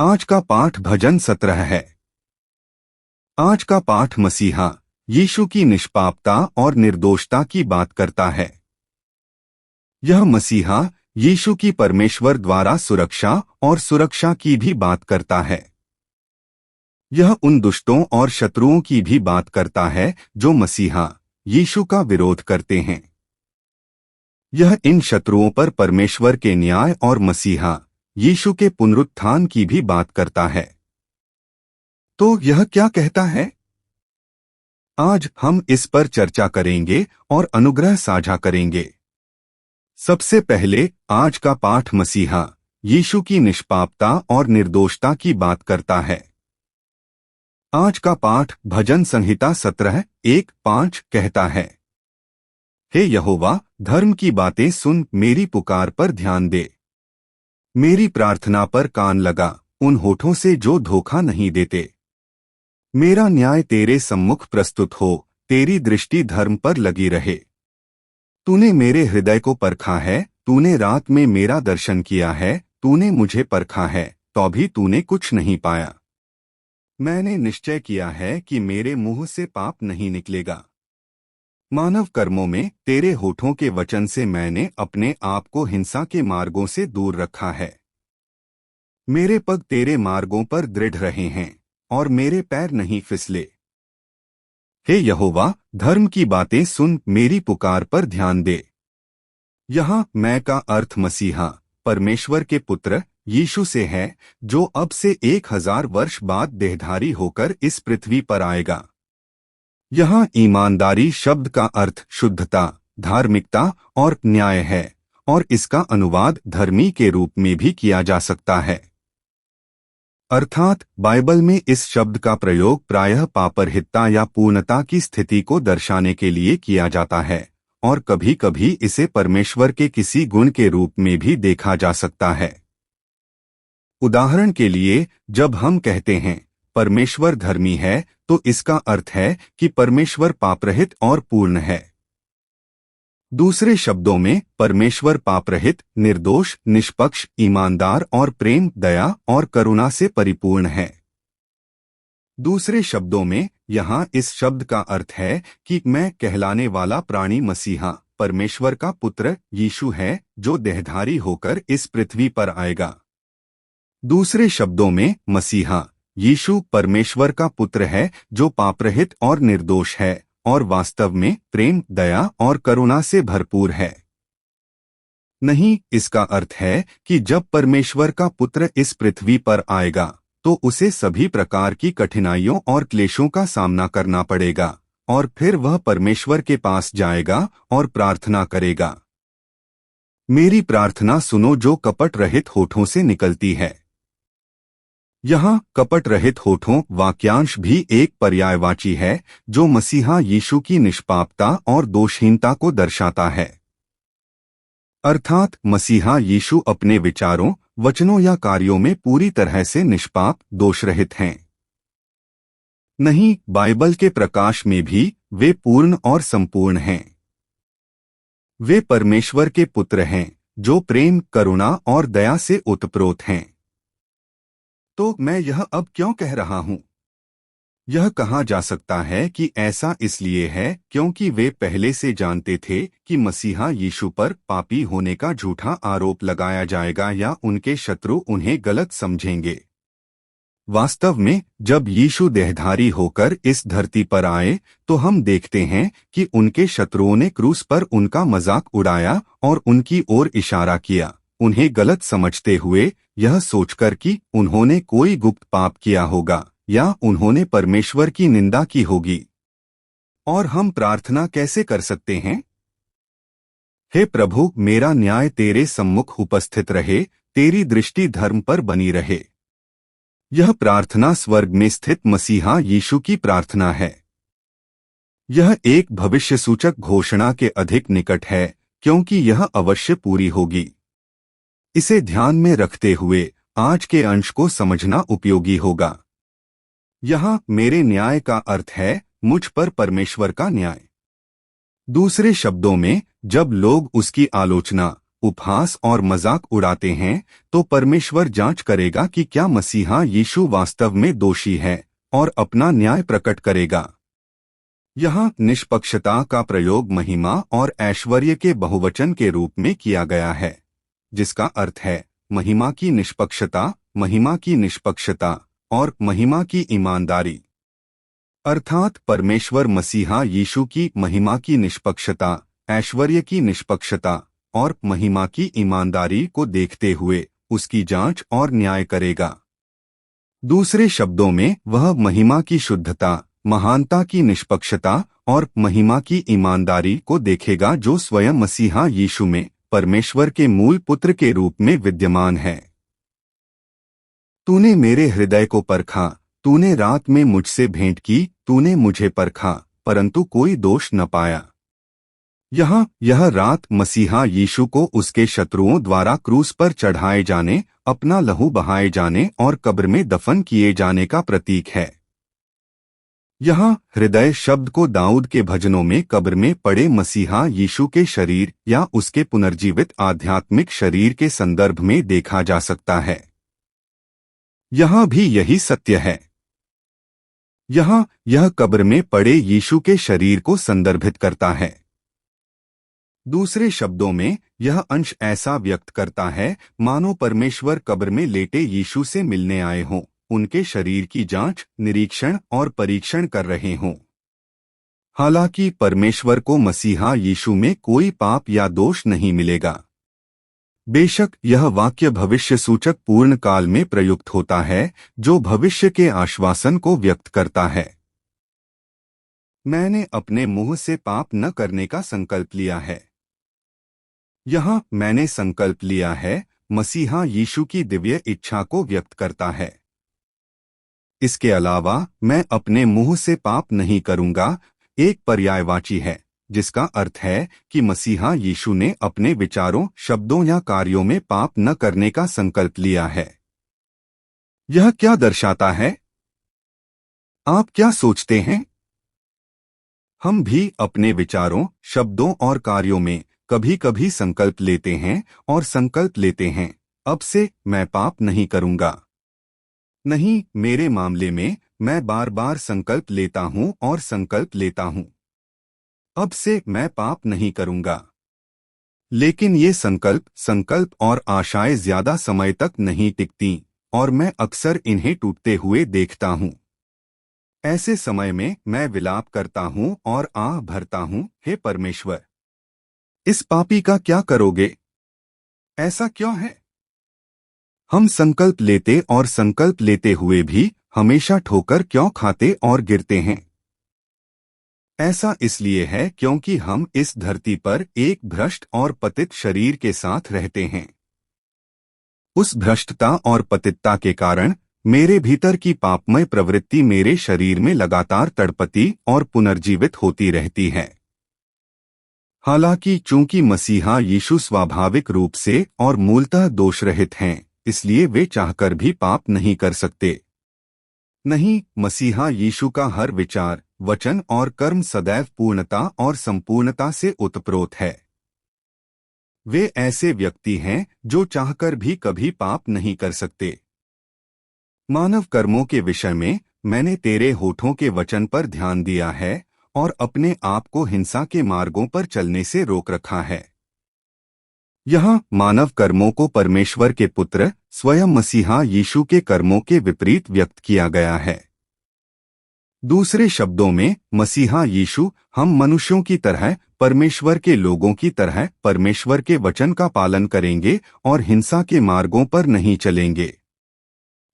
आज का पाठ भजन 17 है। आज का पाठ मसीहा यीशु की निष्पापता और निर्दोषता की बात करता है। यह मसीहा यीशु की परमेश्वर द्वारा सुरक्षा और सुरक्षा की भी बात करता है। यह उन दुष्टों और शत्रुओं की भी बात करता है जो मसीहा यीशु का विरोध करते हैं। यह इन शत्रुओं पर परमेश्वर के न्याय और मसीहा यीशु के पुनरुत्थान की भी बात करता है। तो यह क्या कहता है? आज हम इस पर चर्चा करेंगे और अनुग्रह साझा करेंगे। सबसे पहले आज का पाठ मसीहा यीशु की निष्पापता और निर्दोषता की बात करता है। आज का पाठ भजन संहिता 17:1-5 कहता है, हे यहोवा, धर्म की बातें सुन, मेरी पुकार पर ध्यान दे। मेरी प्रार्थना पर कान लगा, उन होठों से जो धोखा नहीं देते। मेरा न्याय तेरे सम्मुख प्रस्तुत हो, तेरी दृष्टि धर्म पर लगी रहे। तूने मेरे हृदय को परखा है, तूने रात में मेरा दर्शन किया है, तूने मुझे परखा है, तो भी तूने कुछ नहीं पाया। मैंने निश्चय किया है कि मेरे मुंह से पाप नहीं निकलेगा। मानव कर्मों में तेरे होठों के वचन से मैंने अपने आप को हिंसा के मार्गों से दूर रखा है। मेरे पग तेरे मार्गों पर दृढ़ रहे हैं और मेरे पैर नहीं फिसले। हे यहोवा, धर्म की बातें सुन, मेरी पुकार पर ध्यान दे। यहाँ मैं का अर्थ मसीहा परमेश्वर के पुत्र यीशु से है, जो अब से 1000 वर्ष बाद देहधारी होकर इस पृथ्वी पर आएगा। यहाँ ईमानदारी शब्द का अर्थ शुद्धता, धार्मिकता और न्याय है, और इसका अनुवाद धर्मी के रूप में भी किया जा सकता है। अर्थात बाइबल में इस शब्द का प्रयोग प्रायः पापरहितता या पूर्णता की स्थिति को दर्शाने के लिए किया जाता है, और कभी कभी इसे परमेश्वर के किसी गुण के रूप में भी देखा जा सकता है। उदाहरण के लिए, जब हम कहते हैं परमेश्वर धर्मी है, तो इसका अर्थ है कि परमेश्वर पापरहित और पूर्ण है। दूसरे शब्दों में, परमेश्वर पापरहित, निर्दोष, निष्पक्ष, ईमानदार और प्रेम, दया और करुणा से परिपूर्ण है। दूसरे शब्दों में, यहाँ इस शब्द का अर्थ है कि मैं कहलाने वाला प्राणी मसीहा परमेश्वर का पुत्र यीशु है, जो देहधारी होकर इस पृथ्वी पर आएगा। दूसरे शब्दों में, मसीहा यीशु परमेश्वर का पुत्र है, जो पापरहित और निर्दोष है और वास्तव में प्रेम, दया और करुणा से भरपूर है। नहीं, इसका अर्थ है कि जब परमेश्वर का पुत्र इस पृथ्वी पर आएगा, तो उसे सभी प्रकार की कठिनाइयों और क्लेशों का सामना करना पड़ेगा, और फिर वह परमेश्वर के पास जाएगा और प्रार्थना करेगा, मेरी प्रार्थना सुनो जो कपट रहित होठों से निकलती है। यहाँ कपट रहित होठों वाक्यांश भी एक पर्यायवाची है, जो मसीहा यीशु की निष्पापता और दोषहीनता को दर्शाता है। अर्थात मसीहा यीशु अपने विचारों, वचनों या कार्यों में पूरी तरह से निष्पाप, दोषरहित हैं। नहीं, बाइबल के प्रकाश में भी वे पूर्ण और संपूर्ण हैं। वे परमेश्वर के पुत्र हैं, जो प्रेम, करुणा और दया से ओतप्रोत हैं। तो मैं यह अब क्यों कह रहा हूं? यह कहा जा सकता है कि ऐसा इसलिए है क्योंकि वे पहले से जानते थे कि मसीहा यीशु पर पापी होने का झूठा आरोप लगाया जाएगा या उनके शत्रु उन्हें गलत समझेंगे। वास्तव में जब यीशु देहधारी होकर इस धरती पर आए, तो हम देखते हैं कि उनके शत्रुओं ने क्रूस पर उनका मजाक उड़ाया और उनकी ओर इशारा किया, उन्हें गलत समझते हुए, यह सोचकर कि उन्होंने कोई गुप्त पाप किया होगा या उन्होंने परमेश्वर की निंदा की होगी। और हम प्रार्थना कैसे कर सकते हैं? हे प्रभु, मेरा न्याय तेरे सम्मुख उपस्थित रहे, तेरी दृष्टि धर्म पर बनी रहे। यह प्रार्थना स्वर्ग में स्थित मसीहा यीशु की प्रार्थना है। यह एक भविष्यसूचक घोषणा के अधिक निकट है, क्योंकि यह अवश्य पूरी होगी। इसे ध्यान में रखते हुए आज के अंश को समझना उपयोगी होगा। यहाँ मेरे न्याय का अर्थ है मुझ पर परमेश्वर का न्याय। दूसरे शब्दों में, जब लोग उसकी आलोचना, उपहास और मजाक उड़ाते हैं, तो परमेश्वर जांच करेगा कि क्या मसीहा यीशु वास्तव में दोषी है और अपना न्याय प्रकट करेगा। यहाँ निष्पक्षता का प्रयोग महिमा और ऐश्वर्य के बहुवचन के रूप में किया गया है, जिसका अर्थ है महिमा की निष्पक्षता, महिमा की निष्पक्षता और महिमा की ईमानदारी। अर्थात परमेश्वर मसीहा यीशु की महिमा की निष्पक्षता, ऐश्वर्य की निष्पक्षता और महिमा की ईमानदारी को देखते हुए उसकी जांच और न्याय करेगा। दूसरे शब्दों में वह महिमा की शुद्धता, महानता की निष्पक्षता और महिमा की ईमानदारी को देखेगा जो स्वयं मसीहा यीशु में परमेश्वर के मूल पुत्र के रूप में विद्यमान है। तूने मेरे हृदय को परखा, तूने रात में मुझसे भेंट की, तूने मुझे परखा परंतु कोई दोष न पाया। यहाँ यह रात मसीहा यीशु को उसके शत्रुओं द्वारा क्रूस पर चढ़ाए जाने, अपना लहू बहाए जाने और कब्र में दफन किए जाने का प्रतीक है। यहाँ हृदय शब्द को दाऊद के भजनों में कब्र में पड़े मसीहा यीशु के शरीर या उसके पुनर्जीवित आध्यात्मिक शरीर के संदर्भ में देखा जा सकता है। यहाँ भी यही सत्य है। यहाँ यह कब्र में पड़े यीशु के शरीर को संदर्भित करता है। दूसरे शब्दों में यह अंश ऐसा व्यक्त करता है मानो परमेश्वर कब्र में लेटे यीशु से मिलने आए हों, उनके शरीर की जांच, निरीक्षण और परीक्षण कर रहे हों। हालांकि परमेश्वर को मसीहा यीशु में कोई पाप या दोष नहीं मिलेगा। बेशक यह वाक्य भविष्य सूचक पूर्ण काल में प्रयुक्त होता है, जो भविष्य के आश्वासन को व्यक्त करता है। मैंने अपने मुंह से पाप न करने का संकल्प लिया है। यहाँ मैंने संकल्प लिया है मसीहा यीशु की दिव्य इच्छा को व्यक्त करता है। इसके अलावा मैं अपने मुंह से पाप नहीं करूंगा एक पर्यायवाची है, जिसका अर्थ है कि मसीहा यीशु ने अपने विचारों, शब्दों या कार्यों में पाप न करने का संकल्प लिया है। यह क्या दर्शाता है? आप क्या सोचते हैं? हम भी अपने विचारों, शब्दों और कार्यों में कभी कभी संकल्प लेते हैं और संकल्प लेते हैं, अब से मैं पाप नहीं करूंगा। नहीं, मेरे मामले में मैं बार बार संकल्प लेता हूं और संकल्प लेता हूं, अब से मैं पाप नहीं करूंगा। लेकिन ये संकल्प और आशाएं ज्यादा समय तक नहीं टिकती और मैं अक्सर इन्हें टूटते हुए देखता हूं। ऐसे समय में मैं विलाप करता हूं और आह भरता हूं, हे परमेश्वर, इस पापी का क्या करोगे? ऐसा क्यों है? हम संकल्प लेते और संकल्प लेते हुए भी हमेशा ठोकर क्यों खाते और गिरते हैं? ऐसा इसलिए है क्योंकि हम इस धरती पर एक भ्रष्ट और पतित शरीर के साथ रहते हैं। उस भ्रष्टता और पतितता के कारण मेरे भीतर की पापमय प्रवृत्ति मेरे शरीर में लगातार तड़पती और पुनर्जीवित होती रहती है। हालांकि चूंकि मसीहा यीशु स्वाभाविक रूप से और मूलतः दोषरहित हैं, इसलिए वे चाहकर भी पाप नहीं कर सकते। नहीं, मसीहा यीशु का हर विचार, वचन और कर्म सदैव पूर्णता और संपूर्णता से ओतप्रोत है। वे ऐसे व्यक्ति हैं जो चाहकर भी कभी पाप नहीं कर सकते। मानव कर्मों के विषय में मैंने तेरे होठों के वचन पर ध्यान दिया है और अपने आप को हिंसा के मार्गों पर चलने से रोक रखा है। यहाँ मानव कर्मों को परमेश्वर के पुत्र स्वयं मसीहा यीशु के कर्मों के विपरीत व्यक्त किया गया है। दूसरे शब्दों में मसीहा यीशु हम मनुष्यों की तरह, परमेश्वर के लोगों की तरह परमेश्वर के वचन का पालन करेंगे और हिंसा के मार्गों पर नहीं चलेंगे।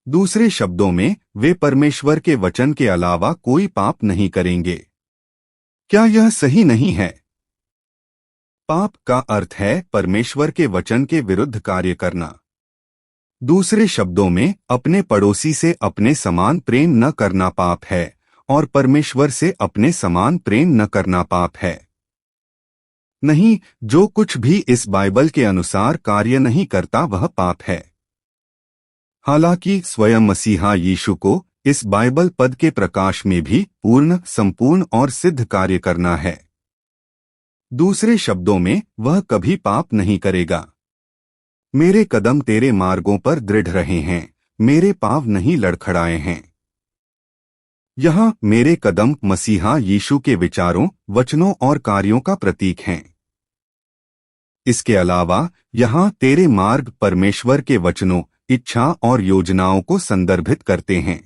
दूसरे शब्दों में वे परमेश्वर के वचन के अलावा कोई पाप नहीं करेंगे। क्या यह सही नहीं है? पाप का अर्थ है परमेश्वर के वचन के विरुद्ध कार्य करना। दूसरे शब्दों में अपने पड़ोसी से अपने समान प्रेम न करना पाप है और परमेश्वर से अपने समान प्रेम न करना पाप है। नहीं, जो कुछ भी इस बाइबल के अनुसार कार्य नहीं करता वह पाप है। हालांकि स्वयं मसीहा यीशु को इस बाइबल पद के प्रकाश में भी पूर्ण, संपूर्ण और सिद्ध कार्य करना है। दूसरे शब्दों में वह कभी पाप नहीं करेगा। मेरे कदम तेरे मार्गों पर दृढ़ रहे हैं, मेरे पाँव नहीं लड़खड़ाए हैं। यहाँ मेरे कदम मसीहा यीशु के विचारों, वचनों और कार्यों का प्रतीक हैं। इसके अलावा यहाँ तेरे मार्ग परमेश्वर के वचनों, इच्छा और योजनाओं को संदर्भित करते हैं।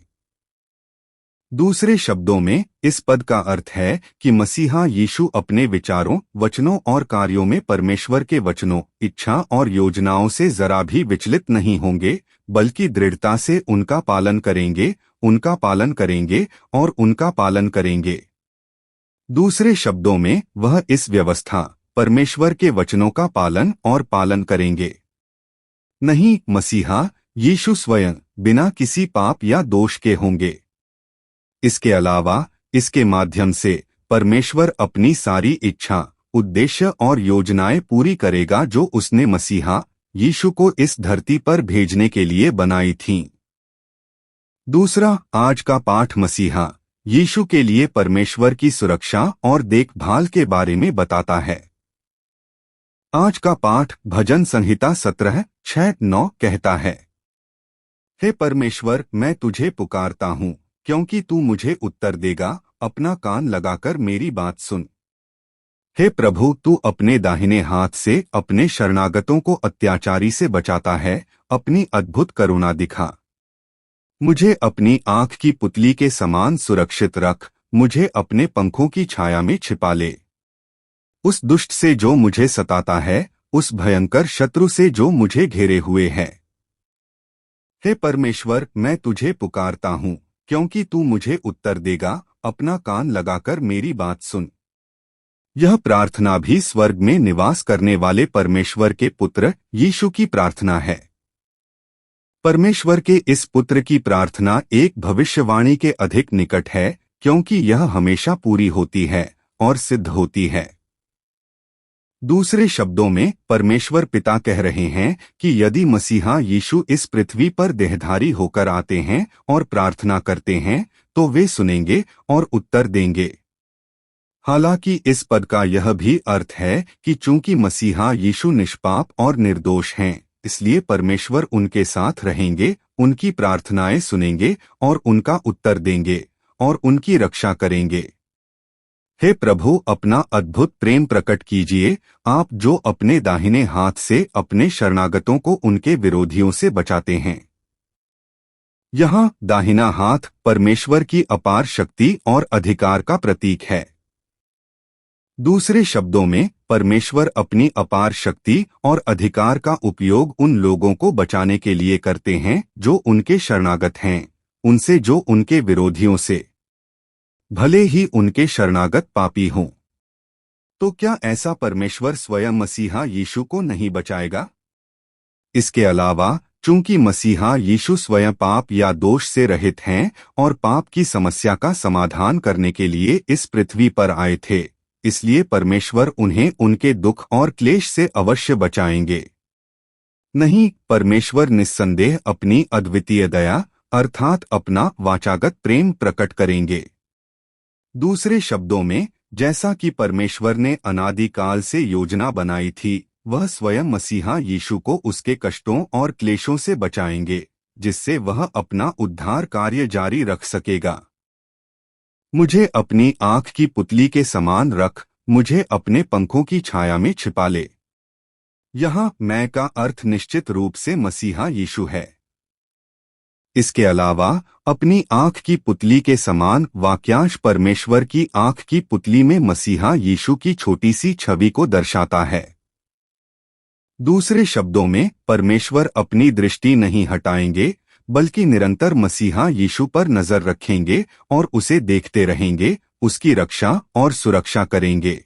दूसरे शब्दों में इस पद का अर्थ है कि मसीहा यीशु अपने विचारों, वचनों और कार्यों में परमेश्वर के वचनों, इच्छा और योजनाओं से जरा भी विचलित नहीं होंगे, बल्कि दृढ़ता से उनका पालन करेंगे, उनका पालन करेंगे और उनका पालन करेंगे। दूसरे शब्दों में वह इस व्यवस्था, परमेश्वर के वचनों का पालन और पालन करेंगे। नहीं, मसीहा यीशु स्वयं बिना किसी पाप या दोष के होंगे। इसके अलावा इसके माध्यम से परमेश्वर अपनी सारी इच्छा, उद्देश्य और योजनाएं पूरी करेगा जो उसने मसीहा यीशु को इस धरती पर भेजने के लिए बनाई थीं। दूसरा, आज का पाठ मसीहा यीशु के लिए परमेश्वर की सुरक्षा और देखभाल के बारे में बताता है। आज का पाठ भजन संहिता 17:6-9 कहता है, हे परमेश्वर, मैं तुझे पुकारता हूँ, क्योंकि तू मुझे उत्तर देगा, अपना कान लगाकर मेरी बात सुन। हे प्रभु, तू अपने दाहिने हाथ से अपने शरणागतों को अत्याचारी से बचाता है, अपनी अद्भुत करुणा दिखा। मुझे अपनी आँख की पुतली के समान सुरक्षित रख, मुझे अपने पंखों की छाया में छिपा ले। उस दुष्ट से जो मुझे सताता है, उस भयंकर शत्रु से जो मुझे घेरे हुए है। हे परमेश्वर, मैं तुझे पुकारता हूँ, क्योंकि तू मुझे उत्तर देगा, अपना कान लगाकर मेरी बात सुन। यह प्रार्थना भी स्वर्ग में निवास करने वाले परमेश्वर के पुत्र यीशु की प्रार्थना है। परमेश्वर के इस पुत्र की प्रार्थना एक भविष्यवाणी के अधिक निकट है, क्योंकि यह हमेशा पूरी होती है और सिद्ध होती है। दूसरे शब्दों में परमेश्वर पिता कह रहे हैं कि यदि मसीहा यीशु इस पृथ्वी पर देहधारी होकर आते हैं और प्रार्थना करते हैं, तो वे सुनेंगे और उत्तर देंगे। हालांकि इस पद का यह भी अर्थ है कि चूंकि मसीहा यीशु निष्पाप और निर्दोष हैं, इसलिए परमेश्वर उनके साथ रहेंगे, उनकी प्रार्थनाएं सुनेंगे और उनका उत्तर देंगे और उनकी रक्षा करेंगे। हे प्रभु, अपना अद्भुत प्रेम प्रकट कीजिए, आप जो अपने दाहिने हाथ से अपने शरणागतों को उनके विरोधियों से बचाते हैं। यहाँ दाहिना हाथ परमेश्वर की अपार शक्ति और अधिकार का प्रतीक है। दूसरे शब्दों में परमेश्वर अपनी अपार शक्ति और अधिकार का उपयोग उन लोगों को बचाने के लिए करते हैं जो उनके शरणागत हैं, उनसे जो उनके विरोधियों से, भले ही उनके शरणागत पापी हों। तो क्या ऐसा परमेश्वर स्वयं मसीहा यीशु को नहीं बचाएगा? इसके अलावा चूंकि मसीहा यीशु स्वयं पाप या दोष से रहित हैं और पाप की समस्या का समाधान करने के लिए इस पृथ्वी पर आए थे, इसलिए परमेश्वर उन्हें उनके दुख और क्लेश से अवश्य बचाएंगे। नहीं, परमेश्वर निस्संदेह अपनी अद्वितीय दया अर्थात अपना वाचागत प्रेम प्रकट करेंगे। दूसरे शब्दों में, जैसा कि परमेश्वर ने अनादिकाल से योजना बनाई थी, वह स्वयं मसीहा यीशु को उसके कष्टों और क्लेशों से बचाएंगे, जिससे वह अपना उद्धार कार्य जारी रख सकेगा। मुझे अपनी आँख की पुतली के समान रख, मुझे अपने पंखों की छाया में छिपा ले। यहाँ मैं का अर्थ निश्चित रूप से मसीहा यीशु है। इसके अलावा अपनी आँख की पुतली के समान वाक्यांश परमेश्वर की आँख की पुतली में मसीहा यीशु की छोटी सी छवि को दर्शाता है। दूसरे शब्दों में परमेश्वर अपनी दृष्टि नहीं हटाएंगे, बल्कि निरंतर मसीहा यीशु पर नजर रखेंगे और उसे देखते रहेंगे, उसकी रक्षा और सुरक्षा करेंगे।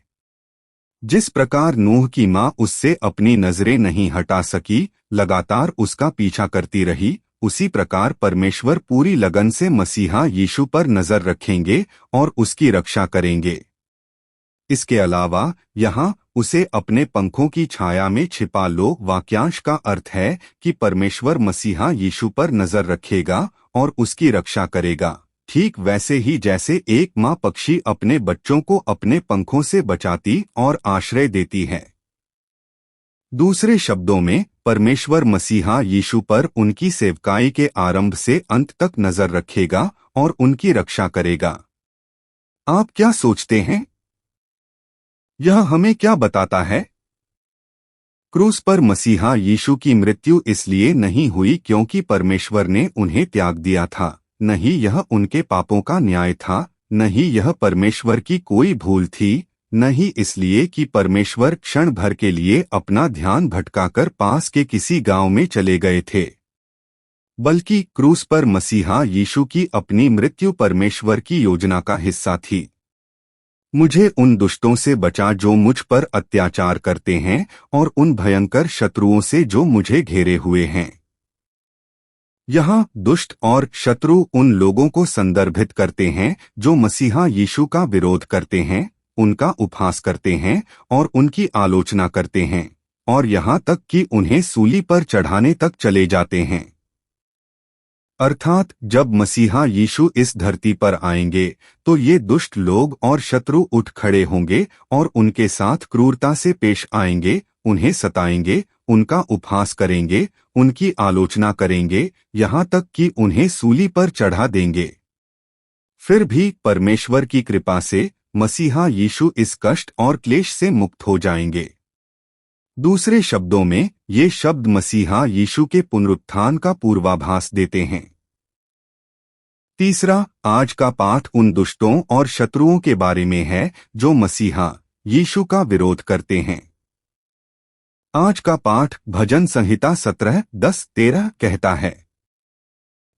जिस प्रकार नूह की माँ उससे अपनी नजरें नहीं हटा सकी, लगातार उसका पीछा करती रही, उसी प्रकार परमेश्वर पूरी लगन से मसीहा यीशु पर नजर रखेंगे और उसकी रक्षा करेंगे। इसके अलावा यहाँ उसे अपने पंखों की छाया में छिपा लो वाक्यांश का अर्थ है कि परमेश्वर मसीहा यीशु पर नजर रखेगा और उसकी रक्षा करेगा, ठीक वैसे ही जैसे एक माँ पक्षी अपने बच्चों को अपने पंखों से बचाती और आश्रय देती है। दूसरे शब्दों में परमेश्वर मसीहा यीशु पर उनकी सेवकाई के आरंभ से अंत तक नजर रखेगा और उनकी रक्षा करेगा। आप क्या सोचते हैं? यह हमें क्या बताता है? क्रूस पर मसीहा यीशु की मृत्यु इसलिए नहीं हुई क्योंकि परमेश्वर ने उन्हें त्याग दिया था, नहीं यह उनके पापों का न्याय था, नहीं यह परमेश्वर की कोई भूल थी, नहीं इसलिए कि परमेश्वर क्षण भर के लिए अपना ध्यान भटकाकर पास के किसी गांव में चले गए थे, बल्कि क्रूस पर मसीहा यीशु की अपनी मृत्यु परमेश्वर की योजना का हिस्सा थी। मुझे उन दुष्टों से बचा जो मुझ पर अत्याचार करते हैं और उन भयंकर शत्रुओं से जो मुझे घेरे हुए हैं। यहाँ दुष्ट और शत्रु उन लोगों को संदर्भित करते हैं जो मसीहा यीशु का विरोध करते हैं, उनका उपहास करते हैं और उनकी आलोचना करते हैं, और यहाँ तक कि उन्हें सूली पर चढ़ाने तक चले जाते हैं। अर्थात जब मसीहा यीशु इस धरती पर आएंगे तो ये दुष्ट लोग और शत्रु उठ खड़े होंगे और उनके साथ क्रूरता से पेश आएंगे, उन्हें सताएंगे, उनका उपहास करेंगे, उनकी आलोचना करेंगे, यहाँ तक कि उन्हें सूली पर चढ़ा देंगे। फिर भी परमेश्वर की कृपा से मसीहा यीशु इस कष्ट और क्लेश से मुक्त हो जाएंगे। दूसरे शब्दों में ये शब्द मसीहा यीशु के पुनरुत्थान का पूर्वाभास देते हैं। तीसरा, आज का पाठ उन दुष्टों और शत्रुओं के बारे में है जो मसीहा यीशु का विरोध करते हैं। आज का पाठ भजन संहिता 17:10-13 कहता है,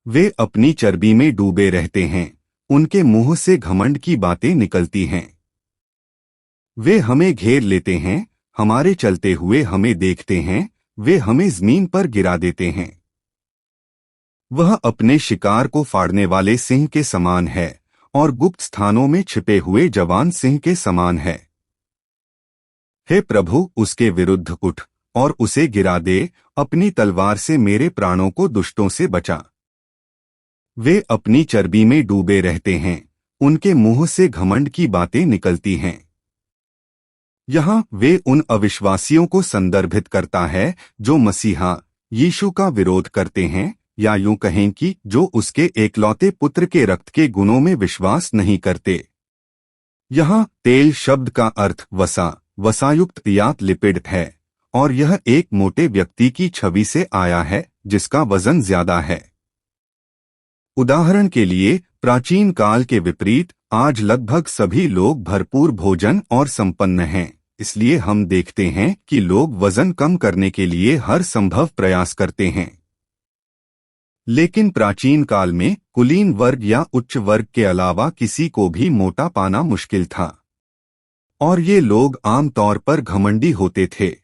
वे अपनी चर्बी में डूबे रहते हैं, उनके मुंह से घमंड की बातें निकलती हैं। वे हमें घेर लेते हैं, हमारे चलते हुए हमें देखते हैं, वे हमें जमीन पर गिरा देते हैं। वह अपने शिकार को फाड़ने वाले सिंह के समान है और गुप्त स्थानों में छिपे हुए जवान सिंह के समान है। हे प्रभु, उसके विरुद्ध उठ और उसे गिरा दे, अपनी तलवार से मेरे प्राणों को दुष्टों से बचा। वे अपनी चर्बी में डूबे रहते हैं, उनके मुंह से घमंड की बातें निकलती हैं। यहाँ वे उन अविश्वासियों को संदर्भित करता है जो मसीहा यीशु का विरोध करते हैं, या यूं कहें कि जो उसके एकलौते पुत्र के रक्त के गुणों में विश्वास नहीं करते। यहाँ तेल शब्द का अर्थ वसायुक्त या लिपिड है, और यह एक मोटे व्यक्ति की छवि से आया है जिसका वजन ज्यादा है। उदाहरण के लिए, प्राचीन काल के विपरीत आज लगभग सभी लोग भरपूर भोजन और संपन्न हैं, इसलिए हम देखते हैं कि लोग वजन कम करने के लिए हर संभव प्रयास करते हैं। लेकिन प्राचीन काल में कुलीन वर्ग या उच्च वर्ग के अलावा किसी को भी मोटा पाना मुश्किल था, और ये लोग आमतौर पर घमंडी होते थे।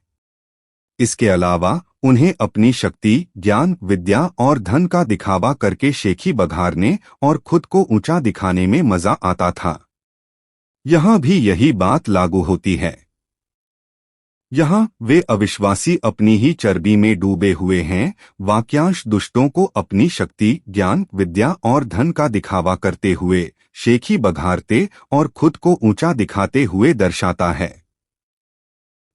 इसके अलावा उन्हें अपनी शक्ति, ज्ञान, विद्या और धन का दिखावा करके शेखी बघारने और खुद को ऊंचा दिखाने में मजा आता था। यहाँ भी यही बात लागू होती है। यहाँ वे अविश्वासी अपनी ही चर्बी में डूबे हुए हैं। वाक्यांश दुष्टों को अपनी शक्ति, ज्ञान, विद्या और धन का दिखावा करते हुए, शेखी बघारते और खुद को ऊंचा दिखाते हुए दर्शाता है।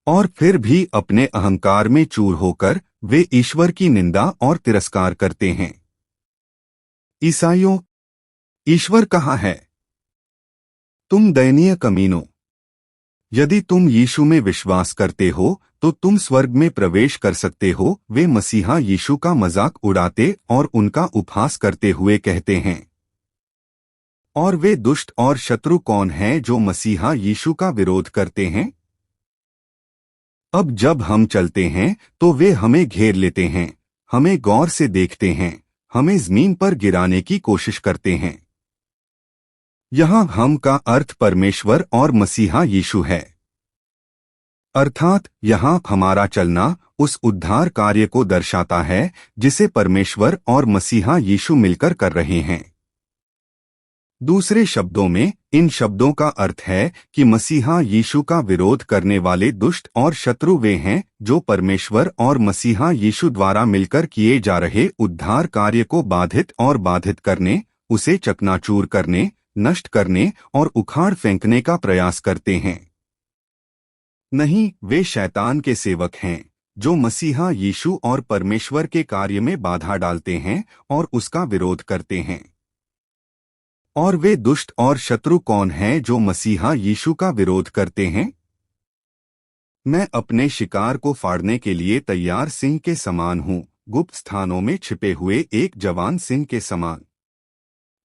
और फिर भी अपने अहंकार में चूर होकर वे ईश्वर की निंदा और तिरस्कार करते हैं। ईसाइयों, ईश्वर कहाँ है? तुम दयनीय कमीनों! यदि तुम यीशु में विश्वास करते हो तो तुम स्वर्ग में प्रवेश कर सकते हो। वे मसीहा यीशु का मजाक उड़ाते और उनका उपहास करते हुए कहते हैं। और वे दुष्ट और शत्रु कौन हैं जो मसीहा यीशु का विरोध करते हैं? अब जब हम चलते हैं तो वे हमें घेर लेते हैं, हमें गौर से देखते हैं, हमें जमीन पर गिराने की कोशिश करते हैं। यहाँ हम का अर्थ परमेश्वर और मसीहा यीशु है। अर्थात यहाँ हमारा चलना उस उद्धार कार्य को दर्शाता है जिसे परमेश्वर और मसीहा यीशु मिलकर कर रहे हैं। दूसरे शब्दों में, इन शब्दों का अर्थ है कि मसीहा यीशु का विरोध करने वाले दुष्ट और शत्रु वे हैं जो परमेश्वर और मसीहा यीशु द्वारा मिलकर किए जा रहे उद्धार कार्य को बाधित करने, उसे चकनाचूर करने, नष्ट करने और उखाड़ फेंकने का प्रयास करते हैं। नहीं, वे शैतान के सेवक हैं जो मसीहा यीशु और परमेश्वर के कार्य में बाधा डालते हैं और उसका विरोध करते हैं। और वे दुष्ट और शत्रु कौन हैं जो मसीहा यीशु का विरोध करते हैं? मैं अपने शिकार को फाड़ने के लिए तैयार सिंह के समान हूँ, गुप्त स्थानों में छिपे हुए एक जवान सिंह के समान।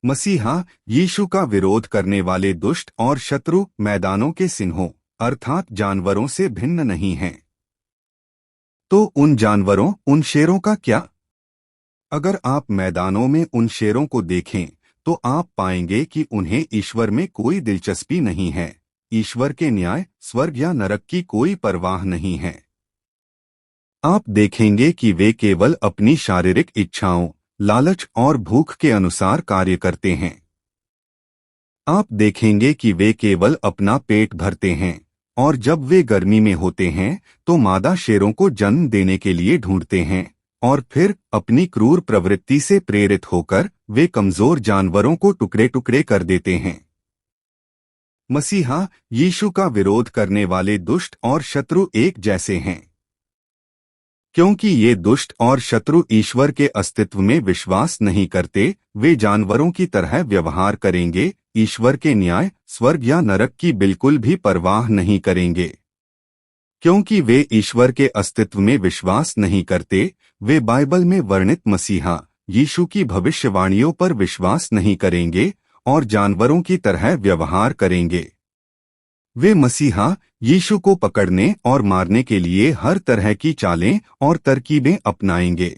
मसीहा यीशु का विरोध करने वाले दुष्ट और शत्रु मैदानों के सिंहों अर्थात जानवरों से भिन्न नहीं हैं। तो उन जानवरों, उन शेरों का क्या? अगर आप मैदानों में उन शेरों को देखें तो आप पाएंगे कि उन्हें ईश्वर में कोई दिलचस्पी नहीं है। ईश्वर के न्याय, स्वर्ग या नरक की कोई परवाह नहीं है। आप देखेंगे कि वे केवल अपनी शारीरिक इच्छाओं, लालच और भूख के अनुसार कार्य करते हैं। आप देखेंगे कि वे केवल अपना पेट भरते हैं और जब वे गर्मी में होते हैं तो मादा शेरों को जन्म देने के लिए ढूंढते हैं और फिर अपनी क्रूर प्रवृत्ति से प्रेरित होकर वे कमजोर जानवरों को टुकड़े टुकड़े कर देते हैं। मसीहा यीशु का विरोध करने वाले दुष्ट और शत्रु एक जैसे हैं, क्योंकि ये दुष्ट और शत्रु ईश्वर के अस्तित्व में विश्वास नहीं करते। वे जानवरों की तरह व्यवहार करेंगे, ईश्वर के न्याय, स्वर्ग या नरक की बिल्कुल भी परवाह नहीं करेंगे। क्योंकि वे ईश्वर के अस्तित्व में विश्वास नहीं करते, वे बाइबल में वर्णित मसीहा यीशु की भविष्यवाणियों पर विश्वास नहीं करेंगे और जानवरों की तरह व्यवहार करेंगे। वे मसीहा यीशु को पकड़ने और मारने के लिए हर तरह की चालें और तरकीबें अपनाएंगे।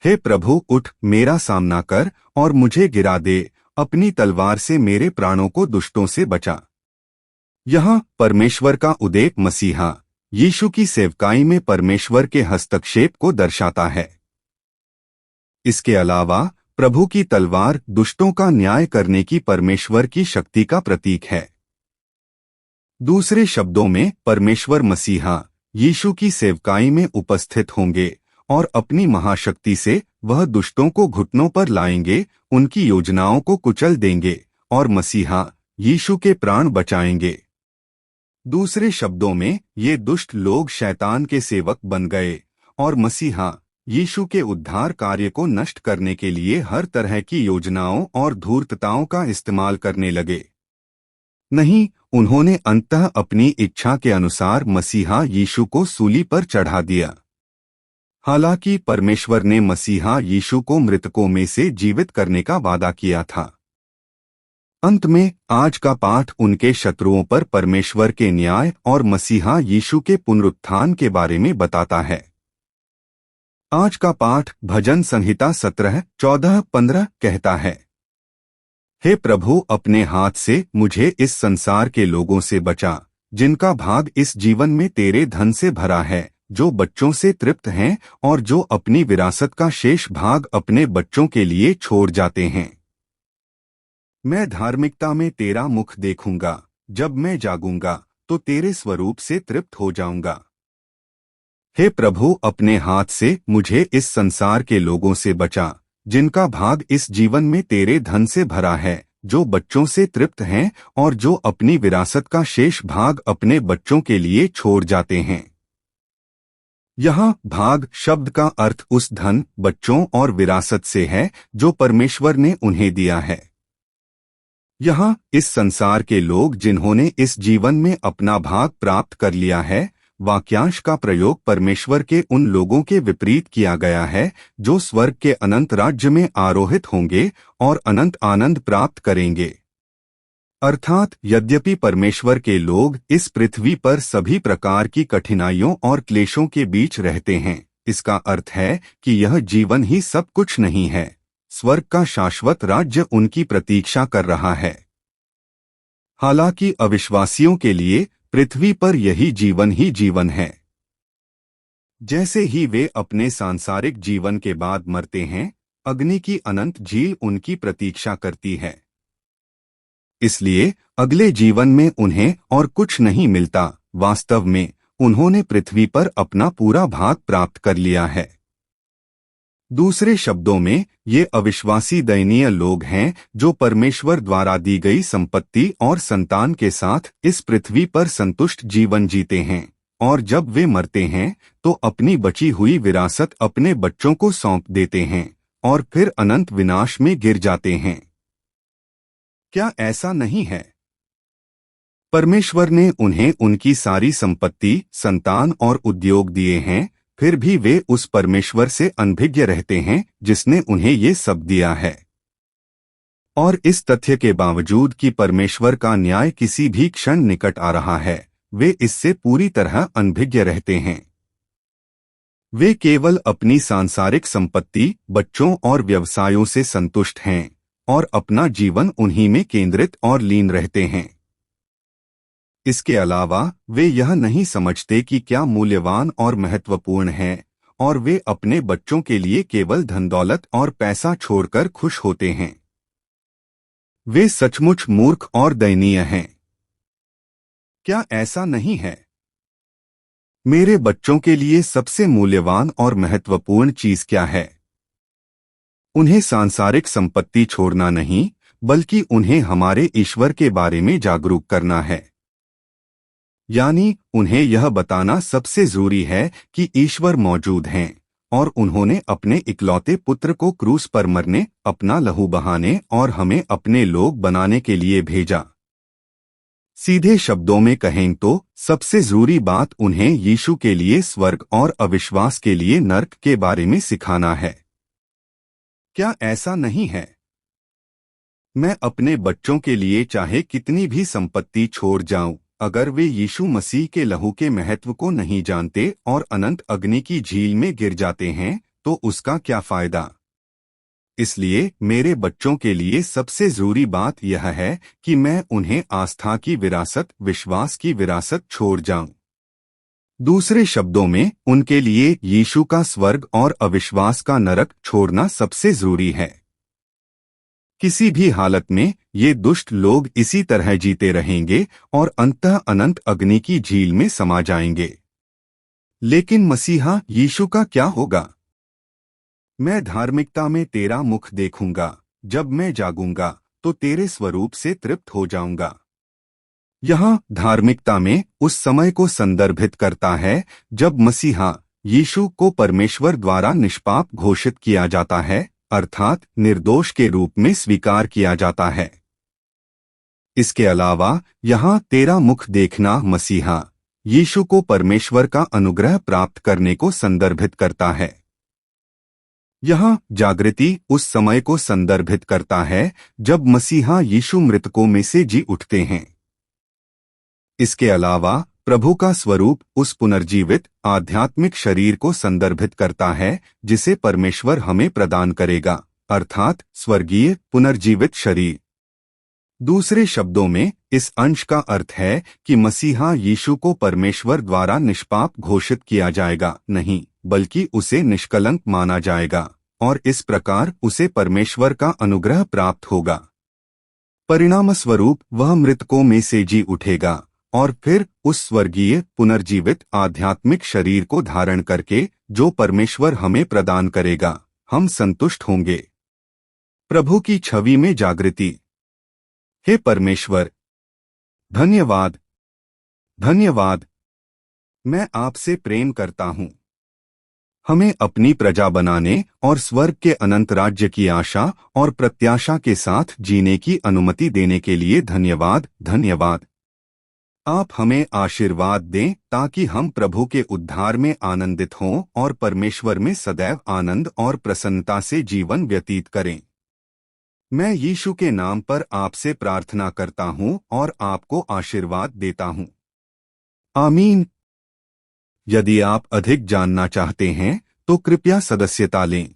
हे प्रभु, उठ, मेरा सामना कर और मुझे गिरा दे, अपनी तलवार से मेरे प्राणों को दुष्टों से बचा। यहाँ परमेश्वर का उद्देक मसीहा यीशु की सेवकाई में परमेश्वर के हस्तक्षेप को दर्शाता है। इसके अलावा प्रभु की तलवार दुष्टों का न्याय करने की परमेश्वर की शक्ति का प्रतीक है। दूसरे शब्दों में, परमेश्वर मसीहा यीशु की सेवकाई में उपस्थित होंगे और अपनी महाशक्ति से वह दुष्टों को घुटनों पर लाएंगे, उनकी योजनाओं को कुचल देंगे और मसीहा यीशु के प्राण बचाएंगे। दूसरे शब्दों में, ये दुष्ट लोग शैतान के सेवक बन गए और मसीहा यीशु के उद्धार कार्य को नष्ट करने के लिए हर तरह की योजनाओं और धूर्तताओं का इस्तेमाल करने लगे। नहीं, उन्होंने अंततः अपनी इच्छा के अनुसार मसीहा यीशु को सूली पर चढ़ा दिया। हालांकि परमेश्वर ने मसीहा यीशु को मृतकों में से जीवित करने का वादा किया था। अंत में आज का पाठ उनके शत्रुओं पर परमेश्वर के न्याय और मसीहा यीशु के पुनरुत्थान के बारे में बताता है। आज का पाठ भजन संहिता 17, 14, 15 कहता है, हे प्रभु, अपने हाथ से मुझे इस संसार के लोगों से बचा, जिनका भाग इस जीवन में तेरे धन से भरा है, जो बच्चों से तृप्त हैं और जो अपनी विरासत का शेष भाग अपने बच्चों के लिए छोड़ जाते हैं। मैं धार्मिकता में तेरा मुख देखूंगा, जब मैं जागूंगा तो तेरे स्वरूप से तृप्त हो जाऊंगा। हे प्रभु, अपने हाथ से मुझे इस संसार के लोगों से बचा, जिनका भाग इस जीवन में तेरे धन से भरा है, जो बच्चों से तृप्त हैं और जो अपनी विरासत का शेष भाग अपने बच्चों के लिए छोड़ जाते हैं। यहाँ भाग शब्द का अर्थ उस धन, बच्चों और विरासत से है जो परमेश्वर ने उन्हें दिया है। यहाँ इस संसार के लोग जिन्होंने इस जीवन में अपना भाग प्राप्त कर लिया है, वाक्यांश का प्रयोग परमेश्वर के उन लोगों के विपरीत किया गया है जो स्वर्ग के अनंत राज्य में आरोहित होंगे और अनंत आनंद प्राप्त करेंगे। अर्थात यद्यपि परमेश्वर के लोग इस पृथ्वी पर सभी प्रकार की कठिनाइयों और क्लेशों के बीच रहते हैं, इसका अर्थ है कि यह जीवन ही सब कुछ नहीं है। स्वर्ग का शाश्वत राज्य उनकी प्रतीक्षा कर रहा है। हालांकि अविश्वासियों के लिए पृथ्वी पर यही जीवन ही जीवन है। जैसे ही वे अपने सांसारिक जीवन के बाद मरते हैं, अग्नि की अनंत झील उनकी प्रतीक्षा करती है। इसलिए अगले जीवन में उन्हें और कुछ नहीं मिलता। वास्तव में उन्होंने पृथ्वी पर अपना पूरा भाग प्राप्त कर लिया है। दूसरे शब्दों में, ये अविश्वासी दयनीय लोग हैं जो परमेश्वर द्वारा दी गई संपत्ति और संतान के साथ इस पृथ्वी पर संतुष्ट जीवन जीते हैं, और जब वे मरते हैं तो अपनी बची हुई विरासत अपने बच्चों को सौंप देते हैं और फिर अनंत विनाश में गिर जाते हैं। क्या ऐसा नहीं है? परमेश्वर ने उन्हें उनकी सारी संपत्ति, संतान और उद्योग दिए हैं, फिर भी वे उस परमेश्वर से अनभिज्ञ रहते हैं जिसने उन्हें ये सब दिया है। और इस तथ्य के बावजूद कि परमेश्वर का न्याय किसी भी क्षण निकट आ रहा है, वे इससे पूरी तरह अनभिज्ञ रहते हैं। वे केवल अपनी सांसारिक संपत्ति, बच्चों और व्यवसायों से संतुष्ट हैं और अपना जीवन उन्हीं में केंद्रित और लीन रहते हैं। इसके अलावा वे यह नहीं समझते कि क्या मूल्यवान और महत्वपूर्ण है, और वे अपने बच्चों के लिए केवल धन दौलत और पैसा छोड़कर खुश होते हैं। वे सचमुच मूर्ख और दयनीय हैं। क्या ऐसा नहीं है? मेरे बच्चों के लिए सबसे मूल्यवान और महत्वपूर्ण चीज क्या है? उन्हें सांसारिक संपत्ति छोड़ना नहीं, बल्कि उन्हें हमारे ईश्वर के बारे में जागरूक करना है। यानी उन्हें यह बताना सबसे जरूरी है कि ईश्वर मौजूद हैं और उन्होंने अपने इकलौते पुत्र को क्रूस पर मरने, अपना लहू बहाने और हमें अपने लोग बनाने के लिए भेजा। सीधे शब्दों में कहें तो सबसे जरूरी बात उन्हें यीशु के लिए स्वर्ग और अविश्वास के लिए नर्क के बारे में सिखाना है। क्या ऐसा नहीं है? मैं अपने बच्चों के लिए चाहे कितनी भी संपत्ति छोड़ जाऊं, अगर वे यीशु मसीह के लहू के महत्व को नहीं जानते और अनंत अग्नि की झील में गिर जाते हैं, तो उसका क्या फायदा? इसलिए मेरे बच्चों के लिए सबसे जरूरी बात यह है कि मैं उन्हें आस्था की विरासत, विश्वास की विरासत छोड़ जाऊं। दूसरे शब्दों में, उनके लिए यीशु का स्वर्ग और अविश्वास का नरक छोड़ना सबसे जरूरी है। किसी भी हालत में ये दुष्ट लोग इसी तरह जीते रहेंगे और अंततः अनंत अग्नि की झील में समा जाएंगे। लेकिन मसीहा यीशु का क्या होगा? मैं धार्मिकता में तेरा मुख देखूंगा, जब मैं जागूंगा तो तेरे स्वरूप से तृप्त हो जाऊंगा। यहाँ धार्मिकता में उस समय को संदर्भित करता है जब मसीहा यीशु को परमेश्वर द्वारा निष्पाप घोषित किया जाता है, अर्थात निर्दोष के रूप में स्वीकार किया जाता है। इसके अलावा यहाँ तेरा मुख देखना मसीहा यीशु को परमेश्वर का अनुग्रह प्राप्त करने को संदर्भित करता है। यहाँ जागृति उस समय को संदर्भित करता है जब मसीहा यीशु मृतकों में से जी उठते हैं। इसके अलावा प्रभु का स्वरूप उस पुनर्जीवित आध्यात्मिक शरीर को संदर्भित करता है जिसे परमेश्वर हमें प्रदान करेगा, अर्थात स्वर्गीय पुनर्जीवित शरीर। दूसरे शब्दों में, इस अंश का अर्थ है कि मसीहा यीशु को परमेश्वर द्वारा निष्पाप घोषित किया जाएगा नहीं, बल्कि उसे निष्कलंक माना जाएगा और इस प्रकार उसे परमेश्वर का अनुग्रह प्राप्त होगा। परिणामस्वरूप वह मृतकों में से जी उठेगा और फिर उस स्वर्गीय पुनर्जीवित आध्यात्मिक शरीर को धारण करके जो परमेश्वर हमें प्रदान करेगा, हम संतुष्ट होंगे। प्रभु की छवि में जागृति। हे परमेश्वर, धन्यवाद, धन्यवाद। मैं आपसे प्रेम करता हूँ। हमें अपनी प्रजा बनाने और स्वर्ग के अनंत राज्य की आशा और प्रत्याशा के साथ जीने की अनुमति देने के लिए धन्यवाद, धन्यवाद। आप हमें आशीर्वाद दें ताकि हम प्रभु के उद्धार में आनंदित हों और परमेश्वर में सदैव आनंद और प्रसन्नता से जीवन व्यतीत करें। मैं यीशु के नाम पर आपसे प्रार्थना करता हूं और आपको आशीर्वाद देता हूं। आमीन। यदि आप अधिक जानना चाहते हैं तो कृपया सदस्यता लें।